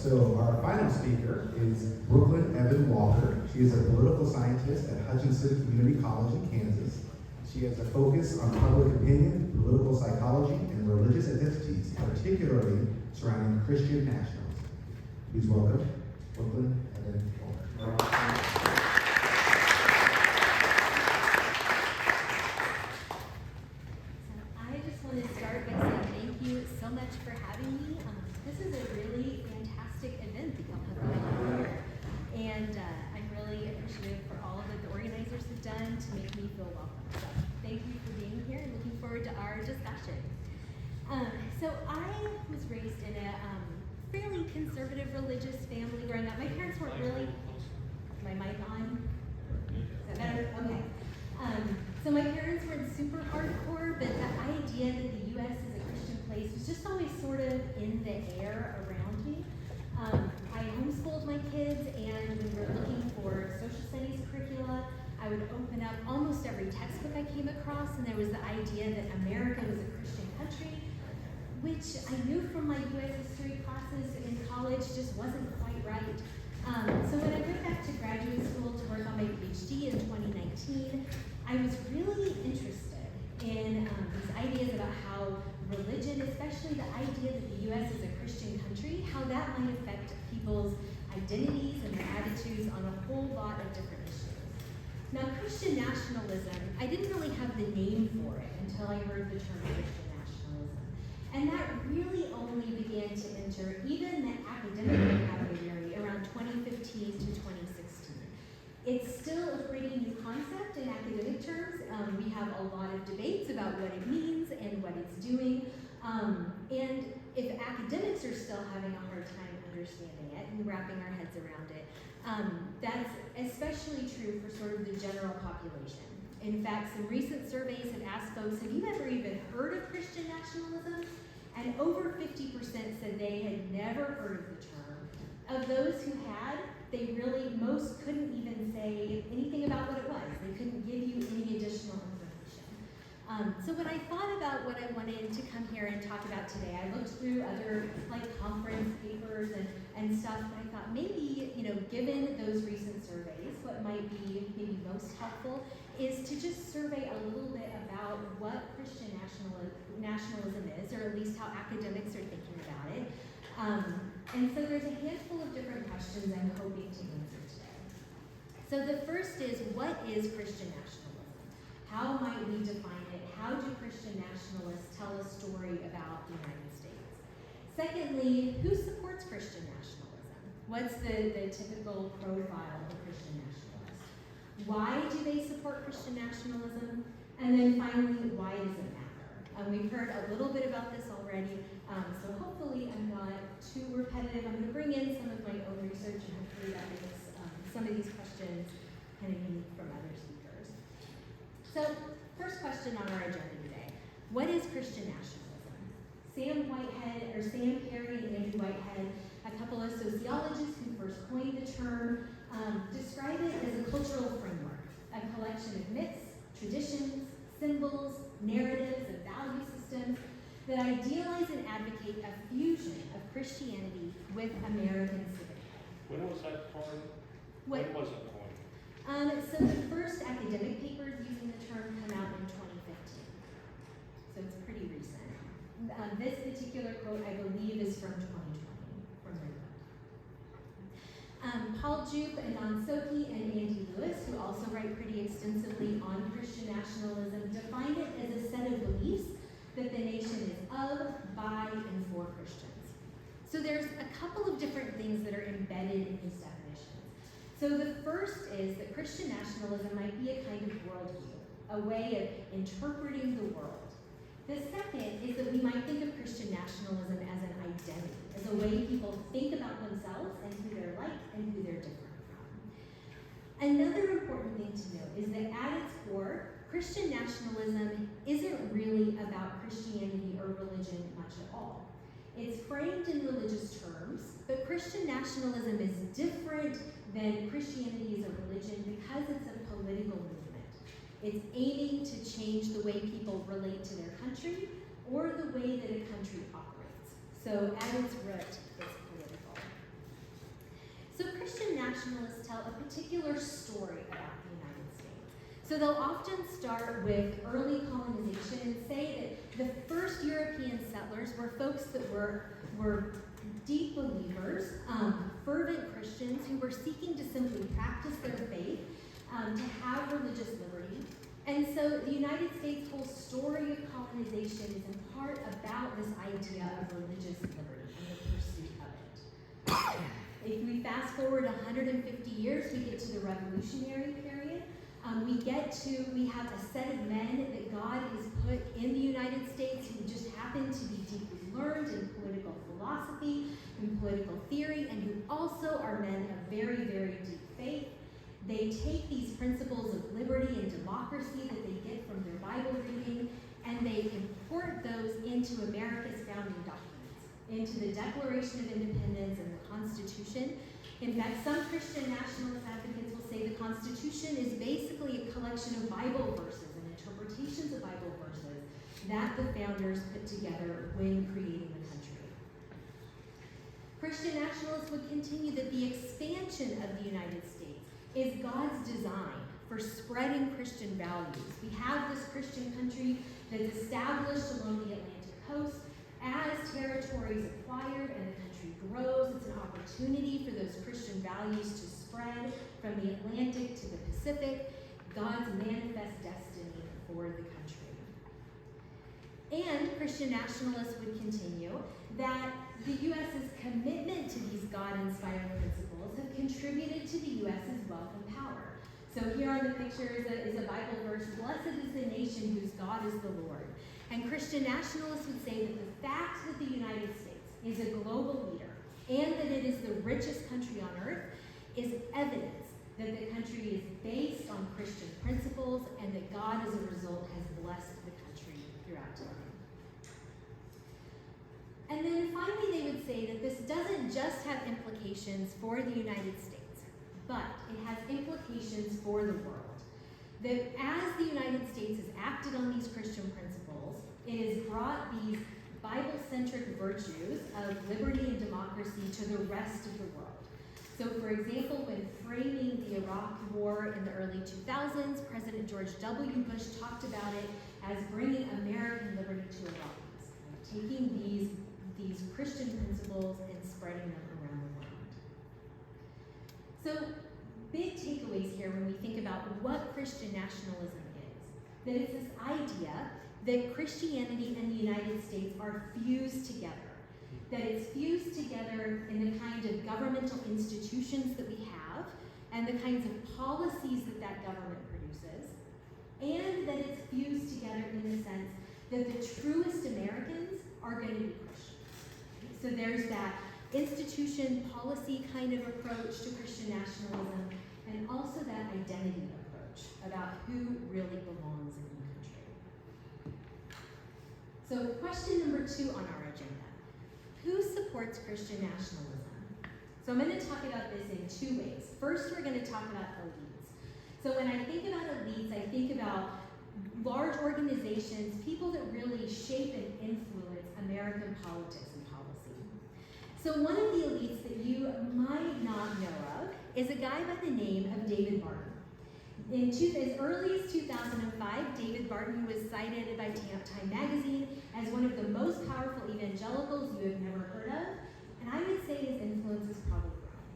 So our final speaker is Brooklyn Evan Walker. She is a political scientist at Hutchinson Community College in Kansas. She has a focus on public opinion, political psychology, and religious identities, particularly surrounding Christian nationalism. Please welcome Brooklyn Evan Walker. I just want to start by saying thank you so much for having me. This is a really fantastic event that y'all have going on here. And I'm really appreciative for all that the organizers have done to make me feel welcome. So thank you for being here and looking forward to our discussion. So I was raised in a fairly conservative religious family growing up. My parents weren't really, my mic on? Is that better? Okay. So my parents weren't super hardcore, but the idea that the U.S. is a Christian place was just always sort of in the air around me. I homeschooled my kids, and when we were looking for social studies curricula, I would open up almost every textbook I came across, and there was the idea that America was a Christian country, which I knew from my U.S. history classes in college just wasn't quite right. So when I went back to graduate school to work on my PhD in 2019, I was really interested in these ideas about how religion, especially the idea that the U.S. is a Christian country, how that might affect people's identities and their attitudes on a whole lot of different issues. Now, Christian nationalism, I didn't really have the name for it until I heard the term Christian nationalism. And that really only began to enter even the academic vocabulary around 2015 to 2016. It's still a pretty new concept in academic terms. We have a lot of debates about what it means and what it's doing. And if academics are still having a hard time understanding it and wrapping our heads around it, that's especially true for sort of the general population. In fact, some recent surveys have asked folks, have you ever even heard of Christian nationalism? And over 50% said they had never heard of the term. Of those who had, most couldn't even say anything about what it was. They couldn't give you any additional information. So when I thought about what I wanted to come here and talk about today, I looked through other conference papers and stuff, and I thought maybe, given those recent surveys, what might be maybe most helpful is to just survey a little bit about what Christian nationalism is, or at least how academics are thinking about it. And so there's a handful of different questions I'm hoping to answer today. So the first is, what is Christian nationalism? How might we define it? How do Christian nationalists tell a story about the United States? Secondly, who supports Christian nationalism? What's the typical profile of a Christian nationalist? Why do they support Christian nationalism? And then finally, why does it matter? We've heard a little bit about this already, so hopefully I'm not too repetitive. I'm going to bring in some of my own research, and hopefully that makes some of these questions kind of unique from other speakers. So, first question on our agenda today. What is Christian nationalism? Sam Perry and Andrew Whitehead, a couple of sociologists who first coined the term, describe it as a cultural framework, a collection of myths, traditions, symbols, narratives, and value systems that idealize and advocate a fusion of Christianity with American civic life. When was that coined? When was it coined? So the first academic papers using the term come out in 2015. So it's pretty recent. This particular quote, I believe, is from 2020, from their book. Paul Jupe, Evann, and Andy Lewis, who also write pretty extensively on Christian nationalism, define it as a set of beliefs that the nation is of, by, and for Christians. So there's a couple of different things that are embedded in these definitions. So the first is that Christian nationalism might be a kind of worldview, a way of interpreting the world. The second is that we might think of Christian nationalism as an identity, as a way people think about themselves and who they're like and who they're different from. Another important thing to note is that at its core, Christian nationalism isn't really about Christianity or religion much at all. It's framed in religious terms, but Christian nationalism is different than Christianity as a religion because it's a political movement. It's aiming to change the way people relate to their country or the way that a country operates. So at its root, it's political. nationalists tell a particular story about the United States. So they'll often start with early colonization and say that the first European settlers were folks that were deep believers, fervent Christians who were seeking to simply practice their faith, to have religious liberty. And so the United States' whole story of colonization is in part about this idea of religious liberty and the pursuit of it. If we fast forward 150 years, we get to the Revolutionary period. We have a set of men that God has put in the United States who just happen to be deeply learned in political philosophy and political theory, and who also are men of very, very deep faith. They take these principles of liberty and democracy that they get from their Bible reading, and they import those into America's founding documents, into the Declaration of Independence and the Constitution. In fact, some Christian nationalist advocates will say the Constitution is basically a collection of Bible verses and interpretations of Bible verses that the founders put together when creating the country. Christian nationalists would continue that the expansion of the United States is God's design for spreading Christian values. We have this Christian country that's established along the Atlantic coast. As territories acquired and the country grows, it's an opportunity for those Christian values to spread from the Atlantic to the Pacific, God's manifest destiny for the country. And Christian nationalists would continue that the U.S.'s commitment to these God-inspired principles have contributed to the U.S.'s wealth and power. So here on the picture is a Bible verse, "Blessed is the nation whose God is the Lord." And Christian nationalists would say that the fact that the United States is a global leader and that it is the richest country on earth is evidence that the country is based on Christian principles and that God, as a result, has blessed the country throughout time. And then finally, they would say that this doesn't just have implications for the United States, but it has implications for the world. That as the United States has acted on these Christian principles, it has brought these Bible-centric virtues of liberty and democracy to the rest of the world. So, for example, when framing the Iraq War in the early 2000s, President George W. Bush talked about it as bringing American liberty to Iraqis, taking these Christian principles and spreading them around the world. So, big takeaways here when we think about what Christian nationalism is. That it's this idea that Christianity and the United States are fused together. That it's fused together in the kind of governmental institutions that we have and the kinds of policies that government produces. And that it's fused together in the sense that the truest Americans are going to be Christians. So there's that institution policy kind of approach to Christian nationalism, and also that identity approach about who really belongs in the country. So question number 2 on our agenda. Who supports Christian nationalism? So I'm going to talk about this in 2 ways. First, we're going to talk about elites. So when I think about elites, I think about large organizations, people that really shape and influence American politics and policy. So one of the elites that you might not know of is a guy by the name of David Barton. As early as 2005, David Barton was cited by Time magazine as one of the most powerful evangelicals you have never heard of, and I would say his influence is probably wrong.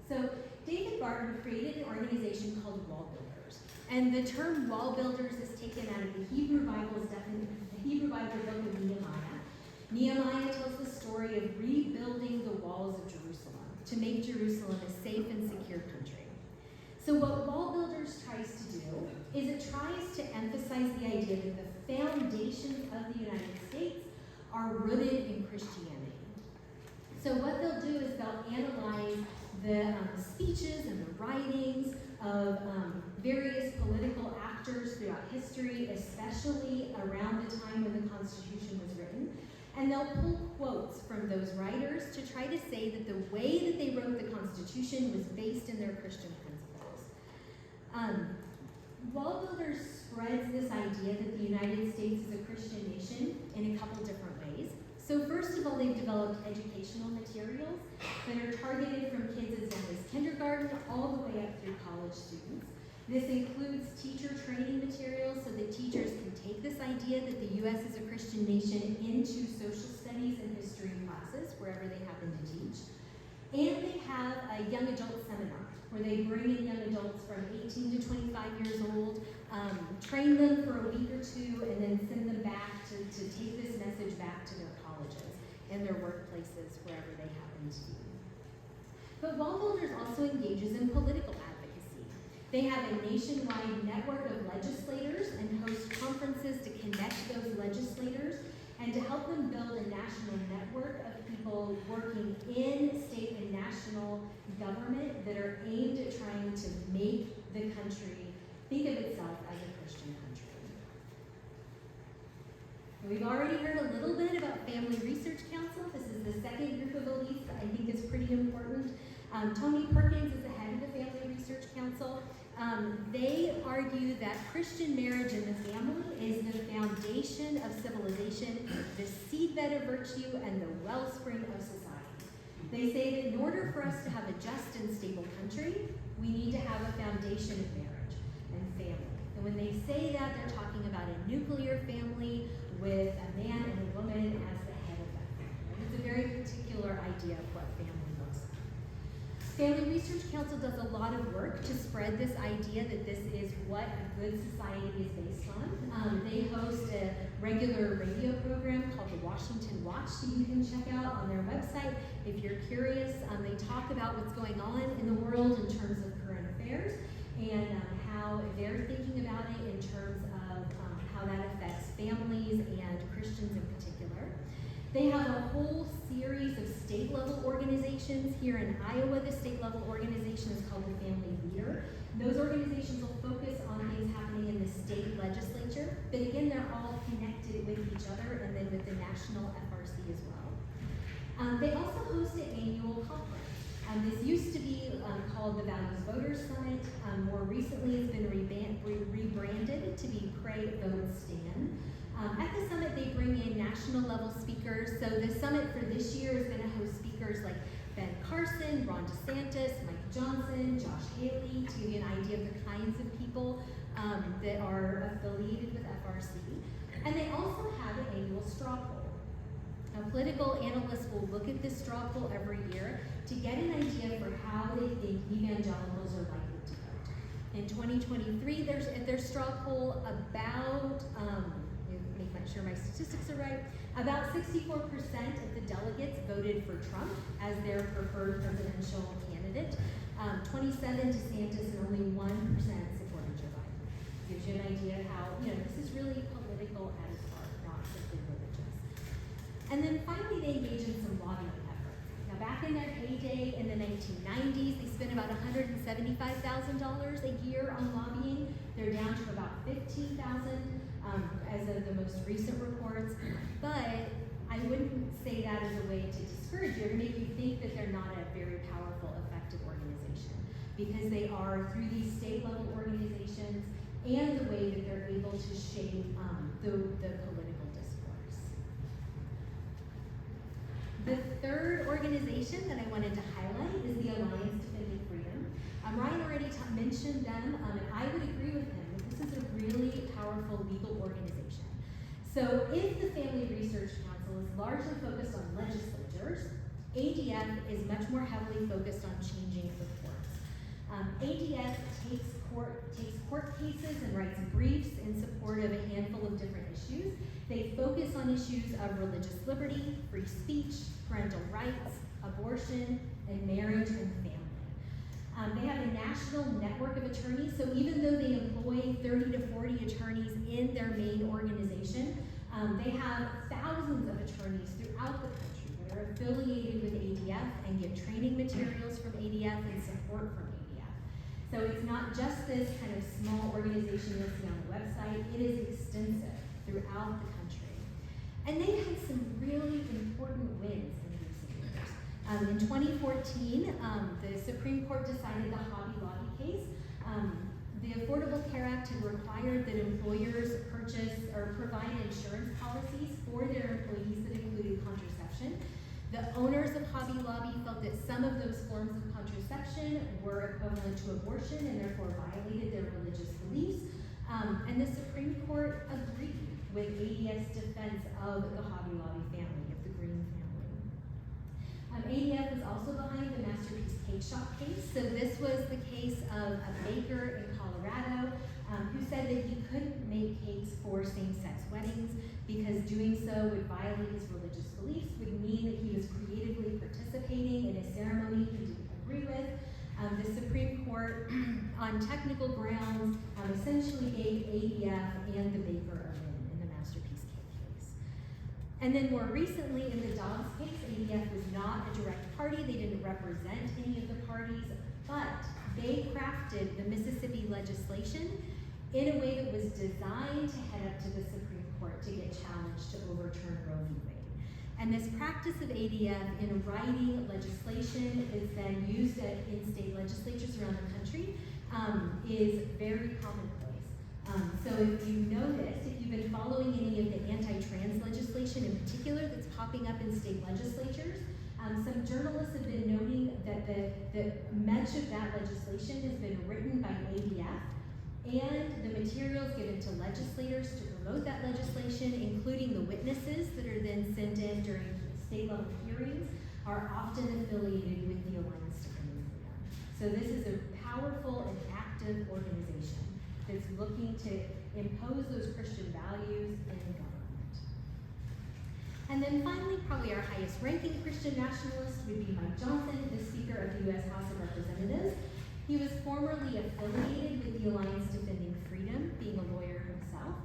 So David Barton created an organization called Wall Builders, and the term wall builders is taken out of the Hebrew Bible's the Hebrew Bible book of Nehemiah. Nehemiah tells the story of rebuilding the walls of Jerusalem to make Jerusalem a safe and secure country. So what Wall Builders tries to do is it tries to emphasize the idea that the foundations of the United States are rooted in Christianity. So what they'll do is they'll analyze the speeches and the writings of various political actors throughout history, especially around the time when the Constitution was written. And they'll pull quotes from those writers to try to say that the way that they wrote the Constitution was based in their Christian principles. Wall Builders spreads this idea that the United States is a Christian nation in a couple different ways. So first of all, they've developed educational materials that are targeted from kids as young as kindergarten kindergarten all the way up through college students. This includes teacher training materials so that teachers can take this idea that the U.S. is a Christian nation into social studies and history classes, wherever they happen to teach. And they have a young adult seminar where they bring in young adults from 18 to 25 years old, train them for a week or two, and then send them back to take this message back to their colleges and their workplaces, wherever they happen to be. But Wall Builders also engages in political advocacy. They have a nationwide network of legislators and host conferences to connect those legislators and to help them build a national network of people working in state and national government that are aimed at trying to make the country think of itself as a Christian country. We've already heard a little bit about Family Research Council. This is the second group of elites that I think is pretty important. Tony Perkins is the head of the Family Research Council. They argue that Christian marriage and the family is the foundation of civilization, the seedbed of virtue, and the wellspring of society. They say that in order for us to have a just and stable country, we need to have a foundation of marriage and family. And when they say that, they're talking about a nuclear family with a man and a woman as the head of that family. It's a very particular idea of what family looks like. Family Research Council does a lot of work to spread this idea that this is what a good society is based on. They host a regular radio program called the Washington Watch that you can check out on their website if you're curious. They talk about what's going on in the world in terms of current affairs and how they're thinking about it in terms of how that affects families and Christians in particular. They have a whole series of state-level organizations. Here in Iowa, the state-level organization is called the Family Leader. Those organizations will focus on things happening in the state legislature, but again, they're all connected with each other and then with the national FRC as well. They also host an annual conference. This used to be called the Values Voters Summit. More recently, it's been rebranded to be Pray, Vote, Stand. At the summit, they bring in national level speakers. So the summit for this year is going to host speakers like Ben Carson, Ron DeSantis, Mike Johnson, Josh Haley, to give you an idea of the kinds of people that are affiliated with FRC. And they also have an annual straw poll. Now, political analysts will look at this straw poll every year to get an idea for how they think evangelicals are likely to vote. In 2023, there's at their straw poll about make sure my statistics are right, about 64% of the delegates voted for Trump as their preferred presidential candidate. 27 DeSantis and only 1% supported Joe Biden. Gives you an idea of how, this is really political at its heart, not simply religious. And then finally, they engage in some lobbying efforts. Now, back in their heyday in the 1990s, they spent about $175,000 a year on lobbying. They're down to about $15,000 as of the most recent reports. But I wouldn't say that as a way to discourage you or make you think that they're not a very powerful, effective organization, because they are, through these state-level organizations and the way that they're able to shape the political discourse. The third organization that I wanted to highlight is the Alliance Defending Freedom. Ryan already mentioned them, and I would agree with him that this is a really powerful legal organization. So if the Family Research Council is largely focused on legislatures, ADF is much more heavily focused on changing the courts. ADF takes court cases and writes briefs in support of a handful of different issues. They focus on issues of religious liberty, free speech, parental rights, abortion, and marriage and family. They have a national network of attorneys, so even though they employ 30 to 40 attorneys in their main organization, they have thousands of attorneys throughout the country that are affiliated with ADF and get training materials from ADF and support from ADF. So it's not just this kind of small organization you'll see on the website, it is extensive throughout the country. And they've had some really important wins in recent years. In 2014, the Supreme Court decided the Hobby Lobby case. The Affordable Care Act had required that employers purchase or provide insurance policies for their employees that included contraception. The owners of Hobby Lobby felt that some of those forms of contraception were equivalent to abortion and therefore violated their religious beliefs. And the Supreme Court agreed with ADF's defense of the Hobby Lobby family, of the Green family. ADF was also behind the Masterpiece Cake Shop case. So this was the case of a baker in Colorado who said that he couldn't make cakes for same-sex weddings because doing so would violate his religious beliefs, would mean that he was creatively participating in a ceremony he didn't agree with. The Supreme Court, on technical grounds, essentially gave ADF and the baker a win in the Masterpiece Cake case. And then more recently, in the Dobbs case, ADF was not a direct party. They didn't represent any of the parties, but they crafted the Mississippi legislation in a way that was designed to head up to the Supreme Court to get challenged to overturn Roe v. Wade. And this practice of ADF in writing legislation is then used in state legislatures around the country is very commonplace. So if you noticed, if you've been following any of the anti-trans legislation in particular that's popping up in state legislatures, some journalists have been noting that much of that legislation has been written by ADF, and the materials given to legislators to promote that legislation, including the witnesses that are then sent in during state level hearings, are often affiliated with the Alliance Defending Freedom. So this is a powerful and active organization that's looking to impose those Christian values in government. And then finally, probably our highest ranking Christian nationalist would be Mike Johnson, the Speaker of the U.S. House of Representatives. He was formerly affiliated with the Alliance Defending Freedom, being a lawyer himself.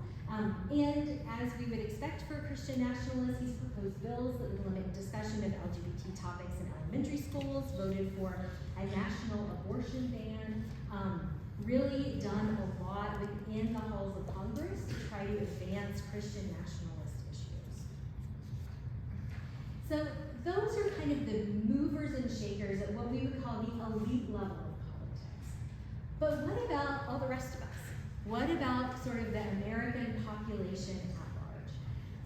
And as we would expect for a Christian nationalist, he's proposed bills that would limit discussion of LGBT topics in elementary schools, voted for a national abortion ban, really done a lot within the halls of Congress to try to advance Christian nationalist issues. So those are kind of the movers and shakers at what we would call the elite level of politics. But what about all the rest of us? What about sort of the American population at large?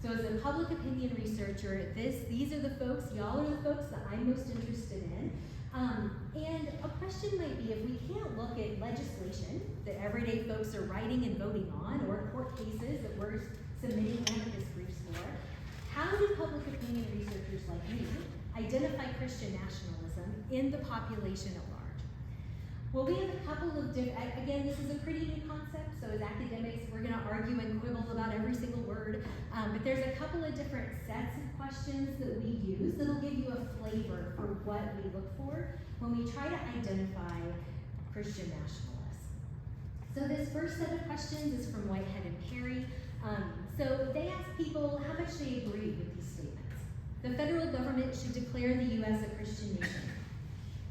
So as a public opinion researcher, these are the folks, y'all are the folks that I'm most interested in. And a question might be, if we can't look at legislation that everyday folks are writing and voting on, or court cases that we're submitting amicus briefs for, how do public opinion researchers like me identify Christian nationalism in the population at large? Well, we have a couple of again, this is a pretty new concept, so as academics, we're gonna argue and quibble about every single word, but there's a couple of different sets of questions that we use that'll give you a flavor for what we look for when we try to identify Christian nationalists. So this first set of questions is from Whitehead and Perry. So they ask people how much they agree with these statements. The federal government should declare the U.S. a Christian nation.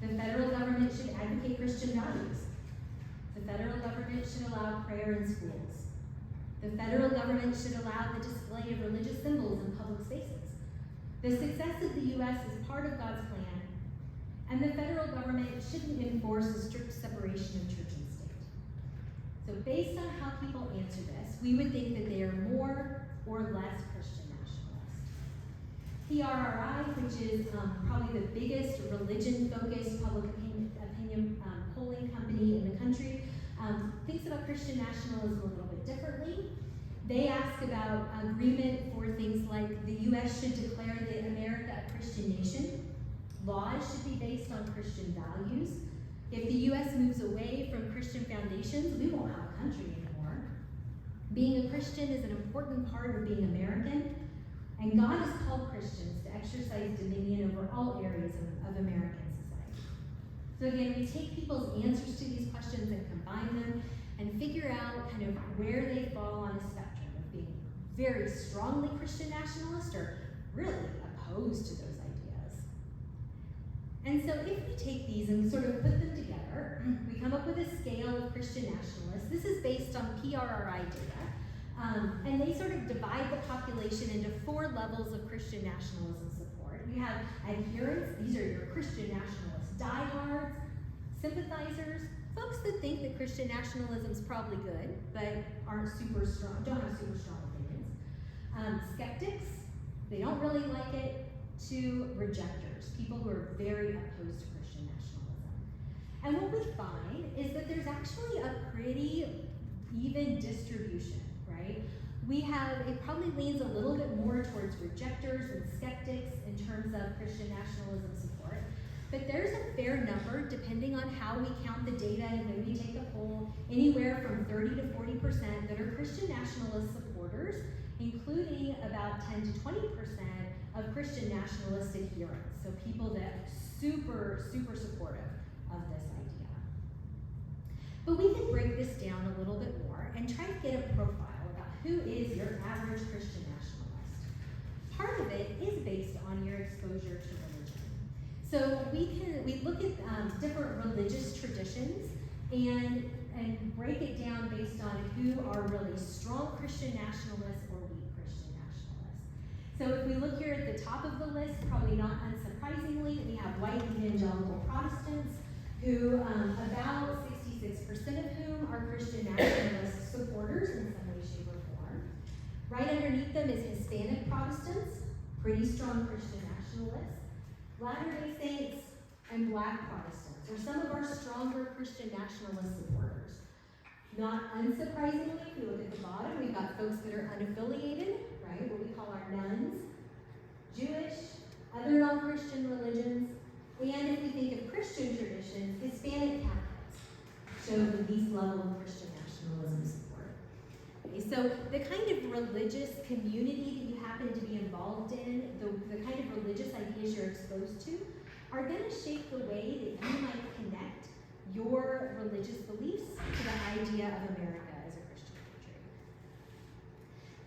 The federal government should advocate Christian values. The federal government should allow prayer in schools. The federal government should allow the display of religious symbols in public spaces. The success of the U.S. is part of God's plan, and the federal government shouldn't enforce a strict separation of church and state. So based on how people answer this, we would think that they are more or less Christian nationalist. PRRI, which is probably the biggest religion-focused public opinion polling company in the country, thinks about Christian nationalism a little bit differently. They ask about agreement for things like the U.S. should declare America a Christian nation. Laws should be based on Christian values. If the U.S. moves away from Christian foundations, we won't have a country anymore. Being a Christian is an important part of being American, and God has called Christians to exercise dominion over all areas of American society. So again, we take people's answers to these questions and combine them and figure out kind of where they fall on a spectrum of being very strongly Christian nationalist or really opposed to those ideas. And so if we take these and sort of put them together, we come up with a scale of Christian nationalists. This is based on PRRI data. And they sort of divide the population into 4 levels of Christian nationalism support. You have adherents, these are your Christian nationalists, diehards, sympathizers, folks that think that Christian nationalism is probably good, but aren't super strong, don't have super strong opinions. Skeptics, they don't really like it. to rejectors, people who are very opposed to Christian nationalism. And what we find is that there's actually a pretty even distribution, right? It probably leans a little bit more towards rejectors and skeptics in terms of Christian nationalism support. But there's a fair number, depending on how we count the data and when we take a poll, anywhere from 30 to 40% that are Christian nationalist supporters, including about 10 to 20% of Christian nationalist adherents. So people that are super, super supportive of this idea. But we can break this down a little bit more and try to get a profile about who is your average Christian nationalist. Part of it is based on your exposure to religion. So we look at different religious traditions and break it down based on who are really strong Christian nationalists or weak Christian nationalists. So if we look here at the top of the list, probably not unsurprisingly, we have white evangelical Protestants, who about 66% of whom are Christian nationalist supporters in some way, shape, or form. Right underneath them is Hispanic Protestants, pretty strong Christian nationalists. Latter-day Saints and Black Protestants are some of our stronger Christian nationalist supporters. Not unsurprisingly, if you look at the bottom, we've got folks that are unaffiliated, right, what we call our nuns, Jewish, other non-Christian religions, and if we think of Christian traditions, Hispanic Catholics show the least level of Christian nationalism support. Okay, so the kind of religious community that you happen to be involved in, the kind of religious ideas you're exposed to, are going to shape the way that you might connect your religious beliefs to the idea of America as a Christian country.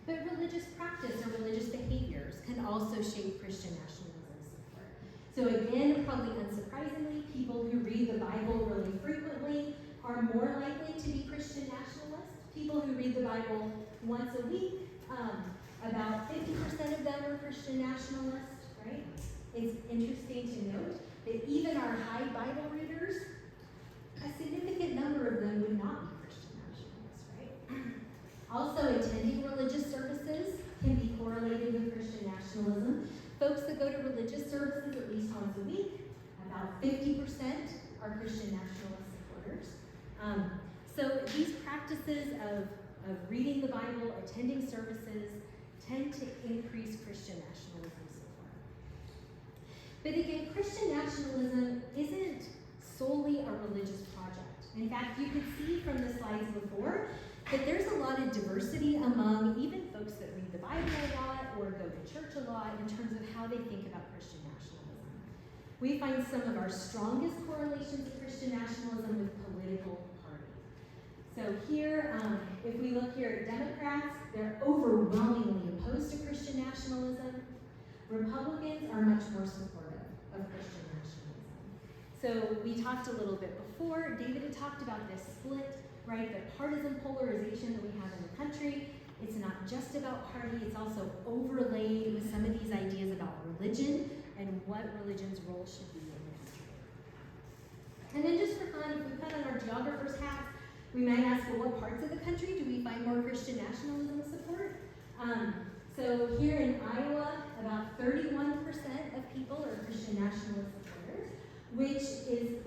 But religious practice or religious behaviors can also shape Christian nationalism support. So again, probably unsurprisingly, people who read the Bible really frequently are more likely to be Christian nationalists. People who read the Bible once a week, about 50% of them are Christian nationalists, right? It's interesting to note that even our high Bible readers, a significant number of them would not be Christian nationalists, right? Also, attending religious services can be correlated with Christian nationalism. Folks that go to religious services at least once a week, about 50% are Christian nationalist supporters. So these practices of reading the Bible, attending services, tend to increase Christian nationalism support. But again, Christian nationalism isn't solely a religious project. In fact, you could see from the slides before that there's a lot of diversity among even folks that read the Bible a lot or go to church a lot in terms of how they think about Christian nationalism. We find some of our strongest correlations of Christian nationalism with political parties. So here, if we look here at Democrats, they're overwhelmingly opposed to Christian nationalism. Republicans are much more supportive of Christian nationalism. So we talked a little bit before, David had talked about this split, right? The partisan polarization that we have in the country. It's not just about party, it's also overlaid with some of these ideas about religion and what religion's role should be in the country. And then just for fun, if we put on our geographer's hats, we might ask, well, what parts of the country do we find more Christian nationalism support? So here in Iowa, about 31% of people are Christian nationalist supporters, which is,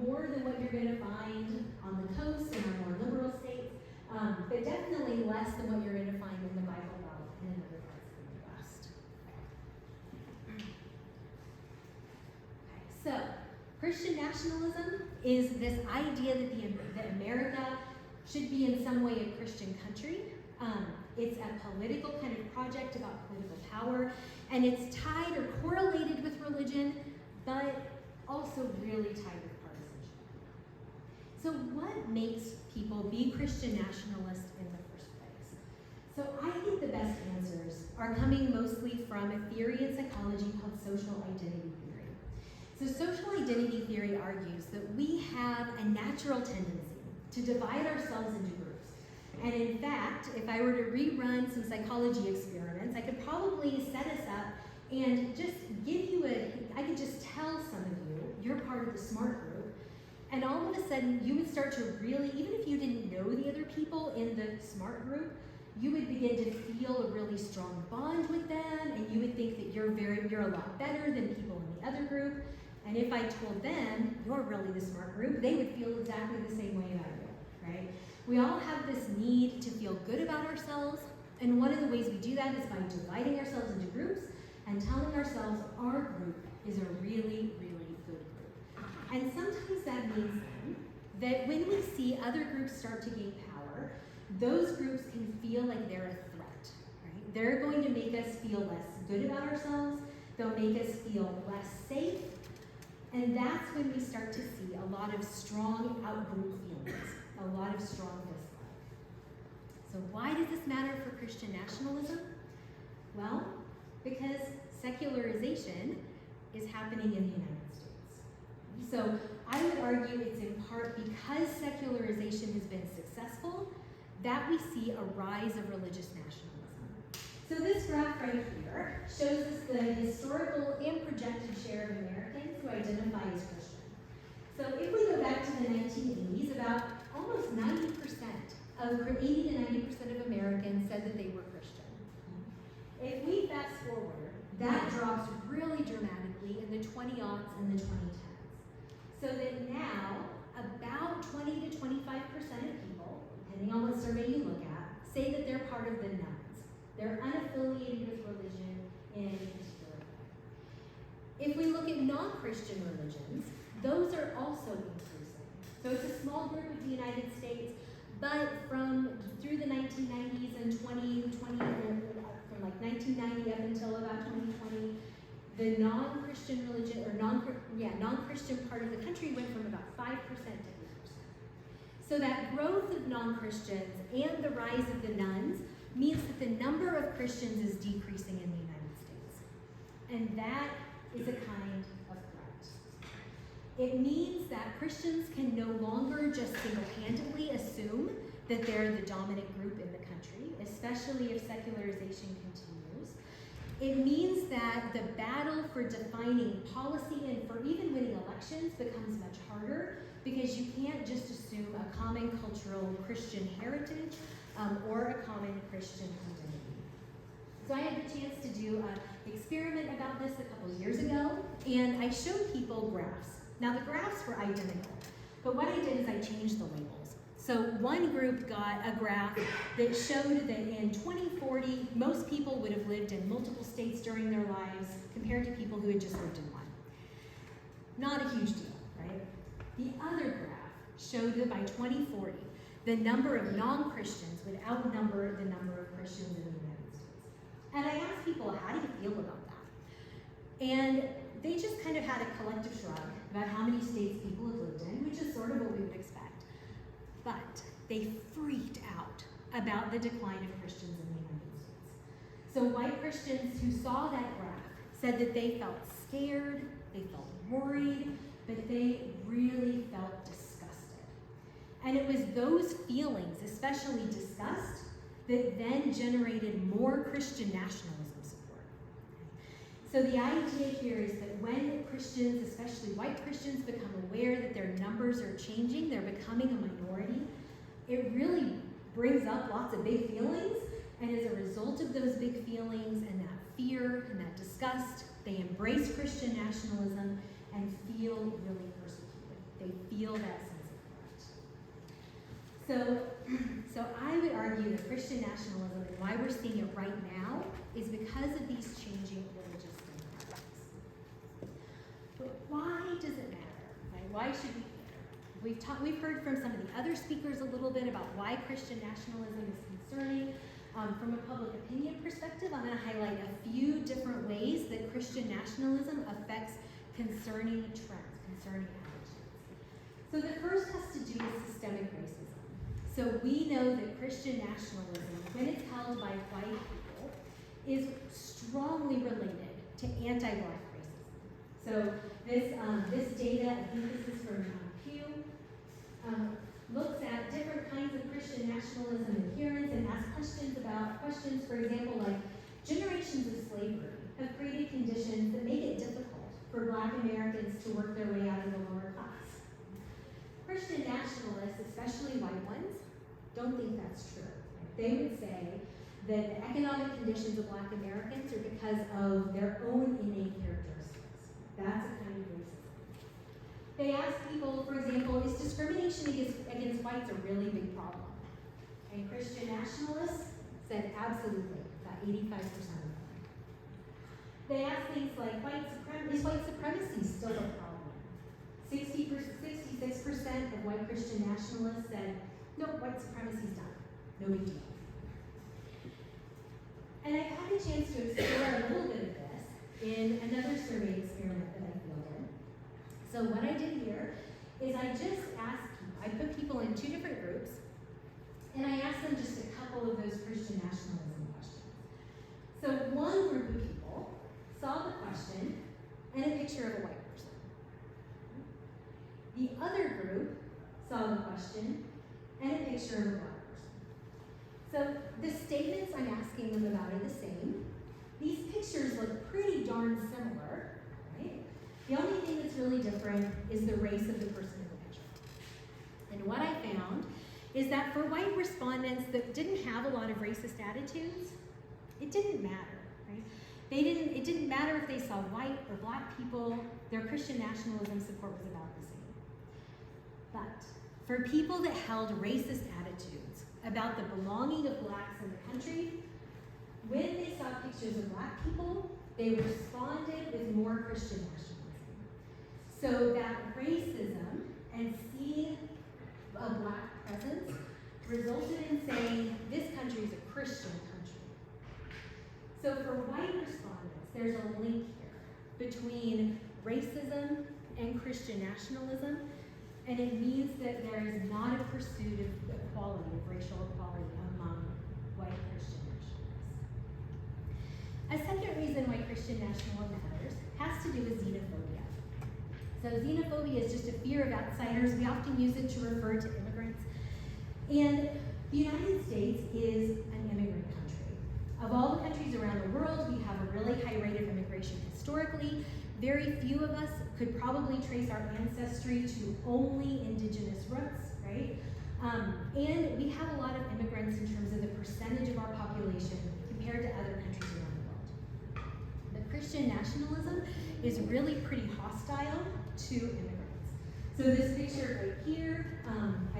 more than what you're going to find on the coast and our more liberal states, but definitely less than what you're going to find in the Bible Belt and in other parts of the Midwest. Okay, so Christian nationalism is this idea that America should be in some way a Christian country. It's a political kind of project about political power, and it's tied or correlated with religion, but also really tied with partisanship. So what makes people be Christian nationalists in the first place? So I think the best answers are coming mostly from a theory in psychology called social identity theory. So social identity theory argues that we have a natural tendency to divide ourselves into groups. And in fact, if I were to rerun some psychology experiments, I could probably set us up and just give you I could just tell some of you, you're part of the smart group, and all of a sudden you would start to really, even if you didn't know the other people in the smart group, you would begin to feel a really strong bond with them, and you would think that you're a lot better than people in the other group. And if I told them, you're really the smart group, they would feel exactly the same way I do, right? We all have this need to feel good about ourselves, and one of the ways we do that is by dividing ourselves into groups and telling ourselves our group is a really, really good group. And sometimes that means then that when we see other groups start to gain power, those groups can feel like they're a threat, right? They're going to make us feel less good about ourselves, they'll make us feel less safe, and that's when we start to see a lot of strong out-group feelings, a lot of strong dislike. So why does this matter for Christian nationalism? Well, because secularization is happening in the United States. So I would argue it's in part because secularization has been successful that we see a rise of religious nationalism. So this graph right here shows us the historical and projected share of Americans who identify as Christian. So if we go back to the 1980s, about almost 90% of 80 to 90% of Americans said that they were Christian. If we fast forward, that drops really dramatically in the 20-aughts and the 2010s. So that now, about 20 to 25% of people, depending on what survey you look at, say that they're part of the nuns. They're unaffiliated with religion in any particular way. If we look at non-Christian religions, those are also increasing. So it's a small group of the United States, but through the 1990s and 2020, from like 1990 up until about 2020, the non-Christian religion, or non-Christian part of the country went from about 5% to 8%. So that growth of non-Christians and the rise of the nuns means that the number of Christians is decreasing in the United States. And that is a kind of threat. It means that Christians can no longer just single-handedly assume that they're the dominant group in the country, especially if secularization continues. It means that the battle for defining policy and for even winning elections becomes much harder because you can't just assume a common cultural Christian heritage or a common Christian identity. So I had the chance to do an experiment about this a couple years ago, and I showed people graphs. Now the graphs were identical, but what I did is I changed the labels. So one group got a graph that showed that in 2040, most people would have lived in multiple states during their lives compared to people who had just lived in one. Not a huge deal, right? The other graph showed that by 2040, the number of non-Christians would outnumber the number of Christians in the United States. And I asked people, how do you feel about that? And they just kind of had a collective shrug about how many states people have lived in, which is sort of what we would expect. But they freaked out about the decline of Christians in the United States. So white Christians who saw that graph said that they felt scared, they felt worried, but they really felt disgusted. And it was those feelings, especially disgust, that then generated more Christian nationalism support. So the idea here is that when Christians, especially white Christians, become aware that their numbers are changing, they're becoming a minority, it really brings up lots of big feelings, and as a result of those big feelings and that fear and that disgust, they embrace Christian nationalism and feel really persecuted. They feel that sense of threat. So I would argue that Christian nationalism and why we're seeing it right now is because of these changing religious demographics. But why does it matter? Right? Why should we care? We've heard from some of the other speakers a little bit about why Christian nationalism is concerning. From a public opinion perspective, I'm going to highlight a few different ways that Christian nationalism affects concerning trends, concerning attitudes. So the first has to do with systemic racism. So we know that Christian nationalism, when it's held by white people, is strongly related to anti-black racism. So this data, I think this is from Pew, looks at different kinds of Christian nationalism adherents and asks questions, for example, like generations of slavery have created conditions that make it difficult for Black Americans to work their way out of the lower class. Christian nationalists, especially white ones, don't think that's true. they would say that the economic conditions of Black Americans are because of their own innate characteristics. That's a kind of racism. They asked people, for example, is discrimination against whites a really big problem? And Christian nationalists said absolutely, about 85% of them. They asked things like, is white supremacy still a problem? 66% of white Christian nationalists said, no, white supremacy's done, no big deal. And I've had a chance to explore a little bit of this in another survey experiment that I fielded. So what I did here is I just asked people, I put people in 2 different groups, and I asked them just a couple of those Christian nationalism questions. So one group of people saw the question and a picture of a white person. The other group saw the question and a picture of a Black person. So the statements I'm asking them about are the same. These pictures look pretty darn similar, right? The only thing that's really different is the race of the person in the picture. And what I found is that for white respondents that didn't have a lot of racist attitudes, it didn't matter, right? It didn't matter if they saw white or Black people, their Christian nationalism support was about the same. But for people that held racist attitudes about the belonging of Blacks in the country, when they saw pictures of Black people, they responded with more Christian nationalism. So that racism and seeing a Black presence resulted in saying, this country is a Christian country. So for white respondents, there's a link here between racism and Christian nationalism, and it means that there is not a pursuit of equality, of racial equality among white Christian nationalists. A second reason why Christian nationalism matters has to do with xenophobia. So xenophobia is just a fear of outsiders. We often use it to refer to immigrants. And the United States is an immigrant country. Of all the countries around the world, we have a really high rate of immigration historically. Very few of us could probably trace our ancestry to only indigenous roots, right? And we have a lot of immigrants in terms of the percentage of our population compared to other countries around the world. But Christian nationalism is really pretty hostile to immigrants. So this picture right here,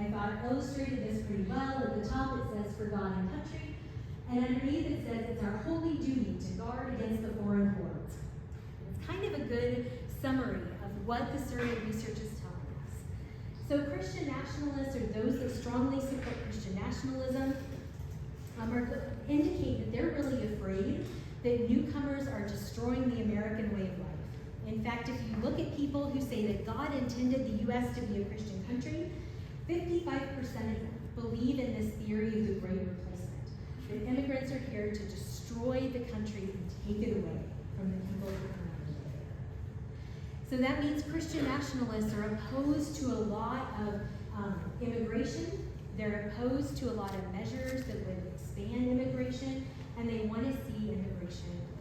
I thought illustrated this pretty well. At the top it says, for God and country. And underneath it says, it's our holy duty to guard against the foreign hordes. It's kind of a good summary of what the survey research is telling us. So Christian nationalists, or those that strongly support Christian nationalism, indicate that they're really afraid that newcomers are destroying the American way of life. In fact, if you look at people who say that God intended the U.S. to be a Christian country, 55% of them believe in this theory of the Great Replacement, that immigrants are here to destroy the country and take it away from the people who come over there. So that means Christian nationalists are opposed to a lot of immigration. They're opposed to a lot of measures that would expand immigration, and they want to see immigration limited.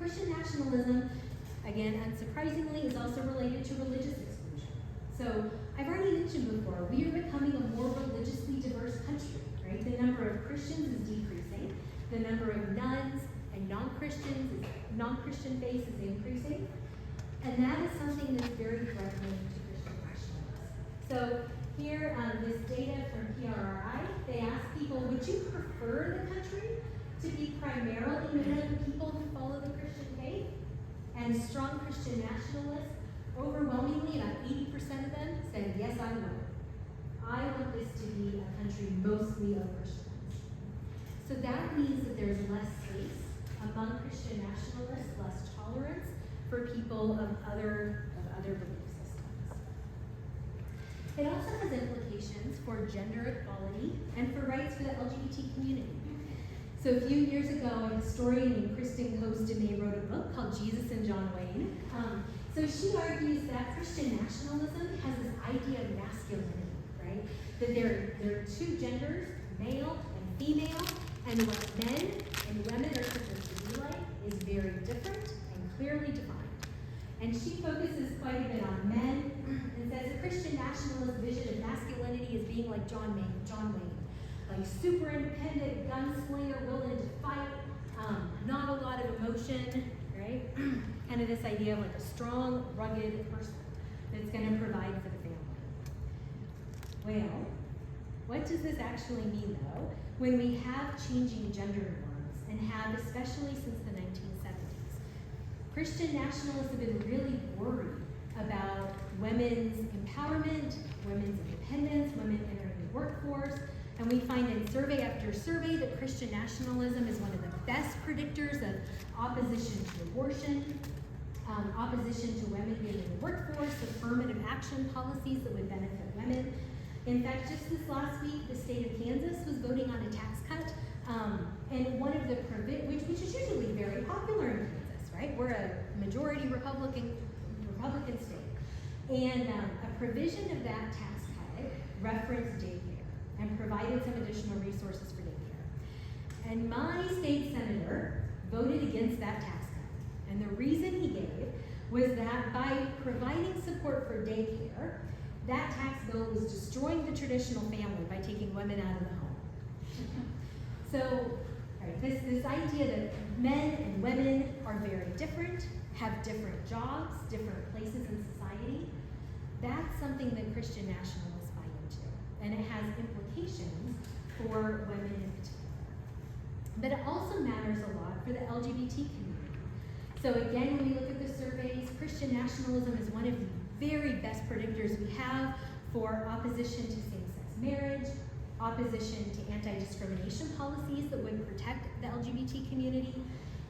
Christian nationalism, again, unsurprisingly, is also related to religious exclusion. So I've already mentioned before, we are becoming a more religiously diverse country, right? The number of Christians is decreasing. The number of nuns and non-Christian faiths is increasing. And that is something that's very threatening to Christian nationalists. So here, this data from PRRI, they asked people, would you prefer the country to be primarily made up of people who follow the Christian faith? And strong Christian nationalists, overwhelmingly, about 80% of them said, yes, I would. I want this to be a country mostly of Christians. So that means that there's less space among Christian nationalists, less tolerance for people of other belief systems. It also has implications for gender equality and for rights for the LGBT community. So a few years ago, a historian named Kristen Coste-May wrote a book called Jesus and John Wayne. So she argues that Christian nationalism has this idea of masculinity, right? That there are two genders, male and female, and what men and women are supposed to be like is very different and clearly defined. And she focuses quite a bit on men It says a Christian nationalist vision of masculinity as being like John Wayne, like super independent, gunslinger, willing to fight, not a lot of emotion, right? Kind of this idea of like a strong, rugged person that's going to provide for the family. Well, what does this actually mean though, when we have changing gender norms and have, especially since the 1970s, Christian nationalists have been really worried about women's empowerment, women's independence, women entering the workforce, and we find in survey after survey that Christian nationalism is one of the best predictors of opposition to abortion, opposition to women being in the workforce, affirmative action policies that would benefit women. In fact, just this last week, the state of Kansas was voting on a tax cut, and one of the which is usually very popular in Kansas, right? We're a majority Republican state, and a provision of that tax cut referenced daycare and provided some additional resources for daycare. And my state senator voted against that tax cut, and the reason he gave was that by providing support for daycare, that tax bill was destroying the traditional family by taking women out of the home. So, right, this idea that men and women are very different, have different jobs, different places in society, that's something that Christian nationalists buy into. And it has implications for women in particular. But it also matters a lot for the LGBT community. So again, when we look at the surveys, Christian nationalism is one of the very best predictors we have for opposition to same-sex marriage, opposition to anti-discrimination policies that would protect the LGBT community,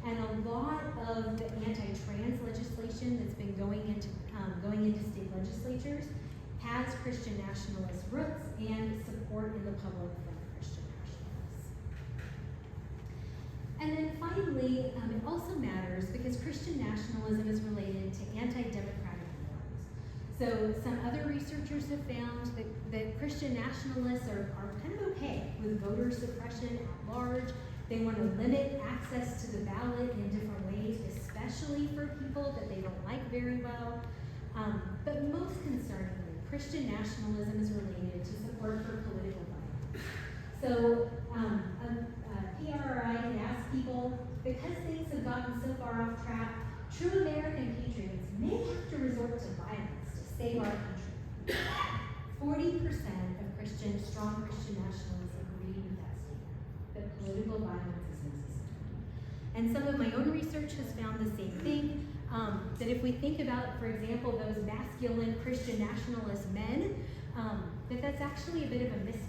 and a lot of the anti-trans legislation that's been going into state legislatures has Christian nationalist roots and support in the public from Christian nationalists. And then finally, it also matters because Christian nationalism is related to anti-democratic norms. So some other researchers have found that Christian nationalists are kind of okay with voter suppression at large. They want to limit access to the ballot in different ways, especially for people that they don't like very well. But most concerningly, Christian nationalism is related to support for political violence. So PRI had asked people, because things have gotten so far off track, true American patriots may have to resort to violence to save our country. 40% of strong Christian nationalists agree with that statement, that political violence is necessary. And some of my own research has found the same thing, that if we think about, for example, those masculine Christian nationalist men, that's actually a bit of a mismatch.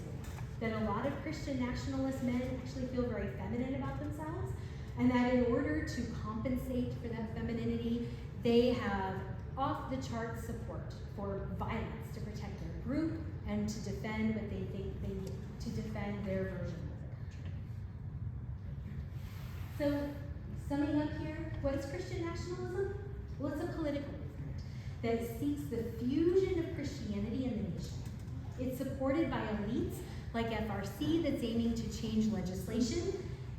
That a lot of Christian nationalist men actually feel very feminine about themselves, and that in order to compensate for that femininity, they have off-the-charts support for violence to protect their group and to defend what they think they need, to defend their version of the country. So, summing up here, what is Christian nationalism? Well, it's a political movement that seeks the fusion of Christianity and the nation. It's supported by elites like FRC that's aiming to change legislation,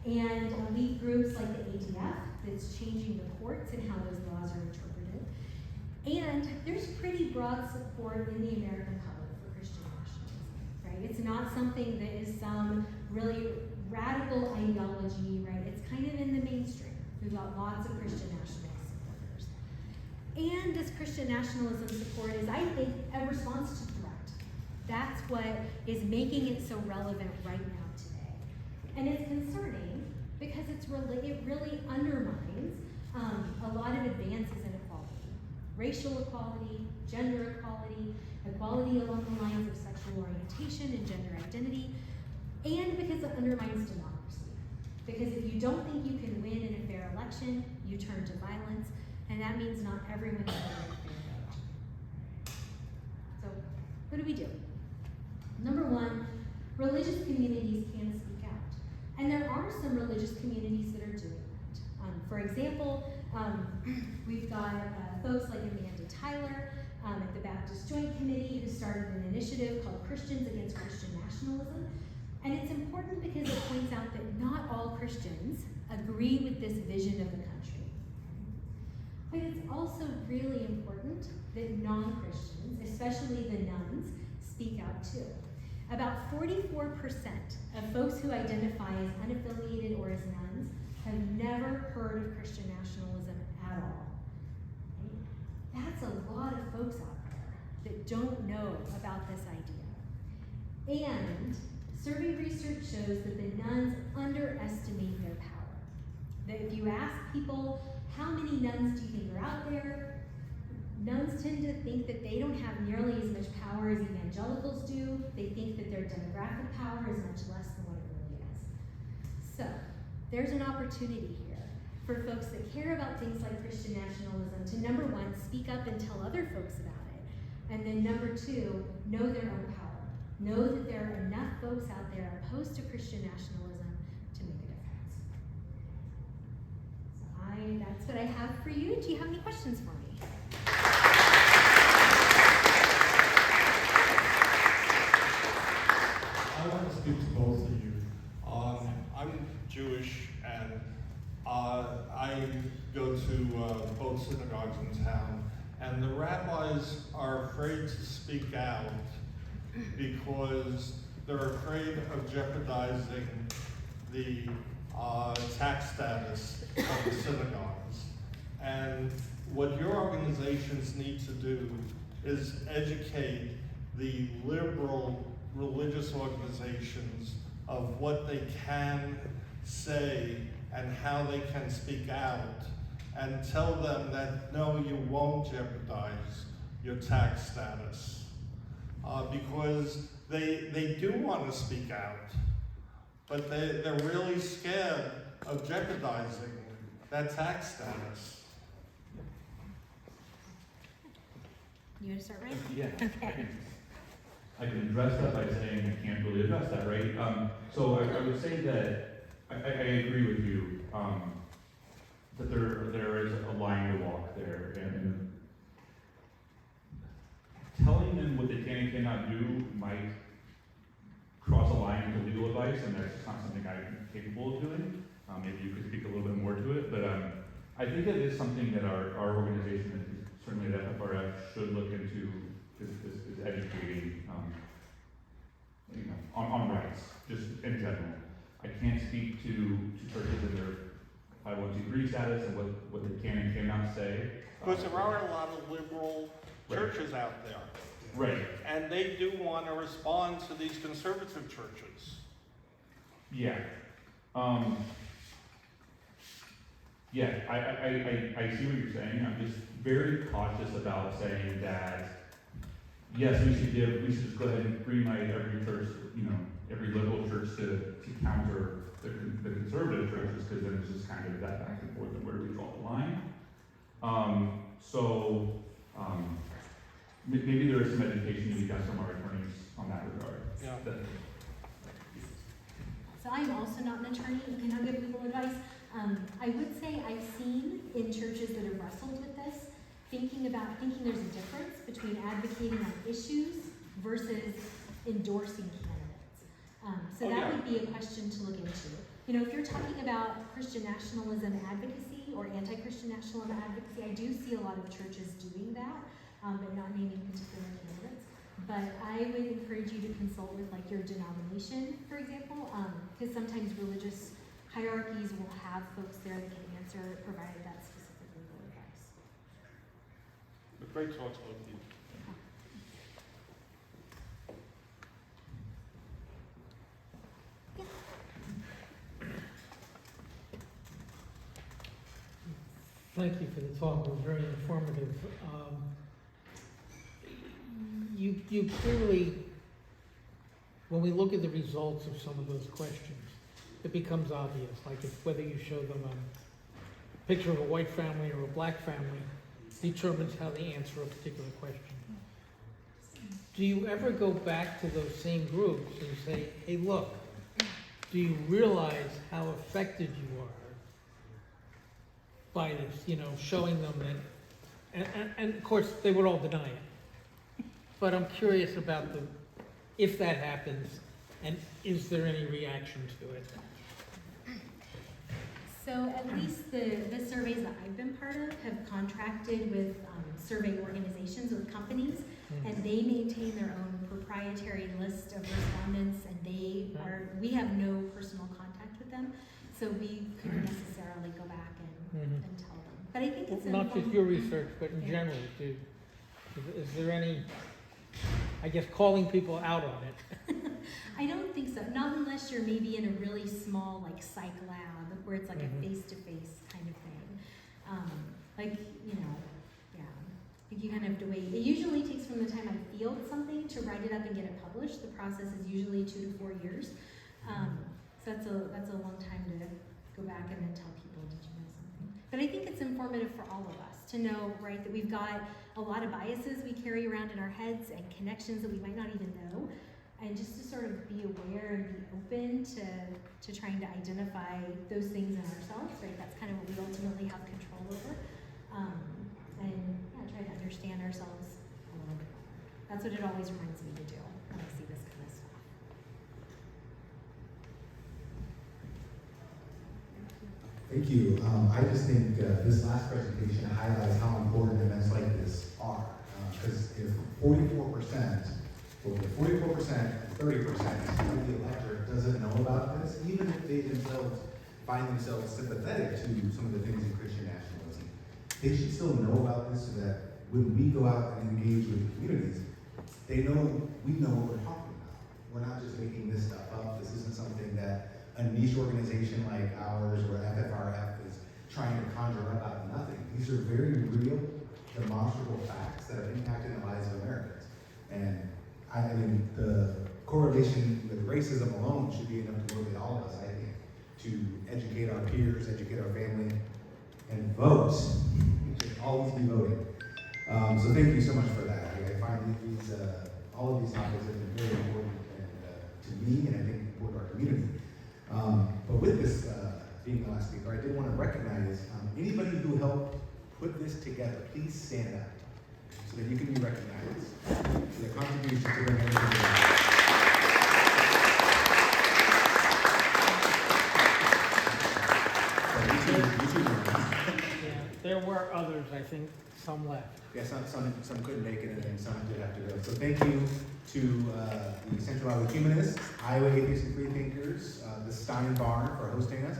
and elite groups like the ADF that's changing the courts and how those laws are interpreted. And there's pretty broad support in the American public for Christian nationalism, right? It's not something that is some really radical ideology, right? It's kind of in the mainstream. We've got lots of Christian nationalist supporters. And this Christian nationalism support is, I think, a response to threat. That's what is making it so relevant right now today. And it's concerning because it really undermines a lot of advances in equality. Racial equality, gender equality, equality along the lines of sexual orientation and gender identity, and because it undermines democracy. Because if you don't think you can win in a fair election, you turn to violence, and that means not everyone is getting a fair vote. So, what do we do? Number one, religious communities can speak out. And there are some religious communities that are doing that. For example, we've got folks like Amanda Tyler at the Baptist Joint Committee who started an initiative called Christians Against Christian Nationalism. And it's important because it points out that not all Christians agree with this vision of the country. But it's also really important that non-Christians, especially the nuns, speak out too. About 44% of folks who identify as unaffiliated or as nuns have never heard of Christian nationalism at all. That's a lot of folks out there that don't know about this idea. And survey research shows that the nuns underestimate their power. That if you ask people, how many nuns do you think are out there? Nuns tend to think that they don't have nearly as much power as evangelicals do. They think that their demographic power is much less than what it really is. So, there's an opportunity here for folks that care about things like Christian nationalism to, number one, speak up and tell other folks about it. And then number two, know their own power. Know that there are enough folks out there opposed to Christian nationalism to make a difference. So that's what I have for you. Do you have any questions for me? I want to speak to both of you. I'm Jewish, and I go to both synagogues in town, and the rabbis are afraid to speak out because they're afraid of jeopardizing the tax status of the synagogues. And what your organizations need to do is educate the liberal religious organizations of what they can say and how they can speak out, and tell them that no, you won't jeopardize your tax status. Because they do want to speak out, but they're really scared of jeopardizing that tax status. You want to start, Ryan? Yeah. Okay. I can address that by saying I can't really address that, right? So I would say that I agree with you that there is a line to walk there, and telling them what they can and cannot do might cross a line into legal advice, and that's just not something I'm capable of doing. Maybe you could speak a little bit more to it, but I think it is something that our organization, and certainly at FRF, should look into is educating on rights, just in general. I can't speak to churches and their 501c3 status and what they can and cannot say. Because there are a lot of liberal churches out there. Right. And they do want to respond to these conservative churches. Yeah. Yeah, I see what you're saying. I'm just very cautious about saying that, yes, we should just go ahead and greenlight every church, every liberal church to counter the conservative churches, because then it's just kind of that back and forth and where do we draw the line. Maybe there is some education to be done from our attorneys on that regard. Yeah. So I'm also not an attorney and cannot give legal advice. I would say I've seen in churches that have wrestled with this, thinking there's a difference between advocating on issues versus endorsing candidates. That would be a question to look into. If you're talking about Christian nationalism advocacy or anti-Christian nationalism advocacy, I do see a lot of churches doing that, but not naming particular candidates. But I would encourage you to consult with your denomination, for example, because sometimes religious hierarchies will have folks there that can answer, provided that specific legal advice. But great talks with you. Thank you for the talk. It was very informative. You clearly, when we look at the results of some of those questions, it becomes obvious, like whether you show them a picture of a white family or a black family determines how they answer a particular question. Do you ever go back to those same groups and say, hey, look, do you realize how affected you are by this, showing them that, and of course they would all deny it. But I'm curious about if that happens, and is there any reaction to it? So at least the surveys that I've been part of have contracted with survey organizations, with companies and they maintain their own proprietary list of respondents, and we have no personal contact with them, so we couldn't necessarily go back and tell them. But I think it's Not just your research, but in general, is there any, I guess, calling people out on it? I don't think so. Not unless you're maybe in a really small, like, psych lab where it's like a face-to-face kind of thing. You kind of have to wait. It usually takes from the time I field something to write it up and get it published. The process is usually 2 to 4 years. So that's a long time to go back and then tell people, did you know something? But I think it's informative for all of us to know, right, that we've got a lot of biases we carry around in our heads and connections that we might not even know. And just to sort of be aware and be open to trying to identify those things in ourselves, right? That's kind of what we ultimately have control over. Try to understand ourselves a little bit better. That's what it always reminds me to do when I see this kind of stuff. Thank you. I just think this last presentation highlights how important events like this are. Because if 44%, and 30% of the electorate doesn't know about this, even if they themselves find themselves sympathetic to some of the things in Christian nationalism, they should still know about this so that when we go out and engage with communities, we know what we're talking about. We're not just making this stuff up. This isn't something that a niche organization like ours or FFRF is trying to conjure up out of nothing. These are very real, demonstrable facts that have impacted the lives of Americans. And I mean, the correlation with racism alone should be enough to motivate all of us, I think, to educate our peers, educate our family, and vote. We should always be voting. So thank you so much for that. I find all of these topics have been very important to me, and I think important to our community. But with this being the last speaker, I did want to recognize anybody who helped put this together. Please stand up so that you can be recognized for the contribution to bring everything together. There were others, I think, some left. Yeah, some couldn't make it, and then some did have to go. So thank you to the Central Iowa Humanists, Iowa Atheists and Freethinkers, the Stein Barn for hosting us,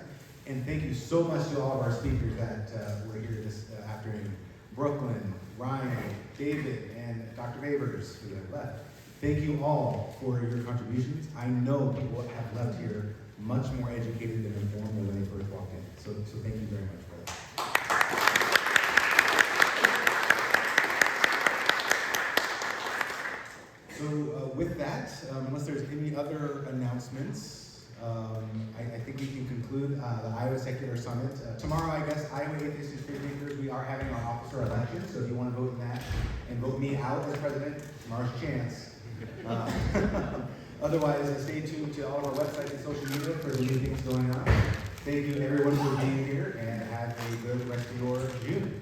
and thank you so much to all of our speakers that were here this afternoon. Brooklyn, Ryan, David, and Dr. Favors, who have left. Thank you all for your contributions. I know people have left here much more educated and informed than when they first walked in. So thank you very much for that. So with that, unless there's any other announcements, I think we can conclude the Iowa Secular Summit. Tomorrow, I guess, Iowa Atheists and Freethinkers, we are having our officer election, so if you want to vote in that and vote me out as president, tomorrow's your chance. Otherwise, stay tuned to all of our websites and social media for the new things going on. Thank you everyone for being here, and have a good rest of your June.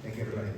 Thank you everybody.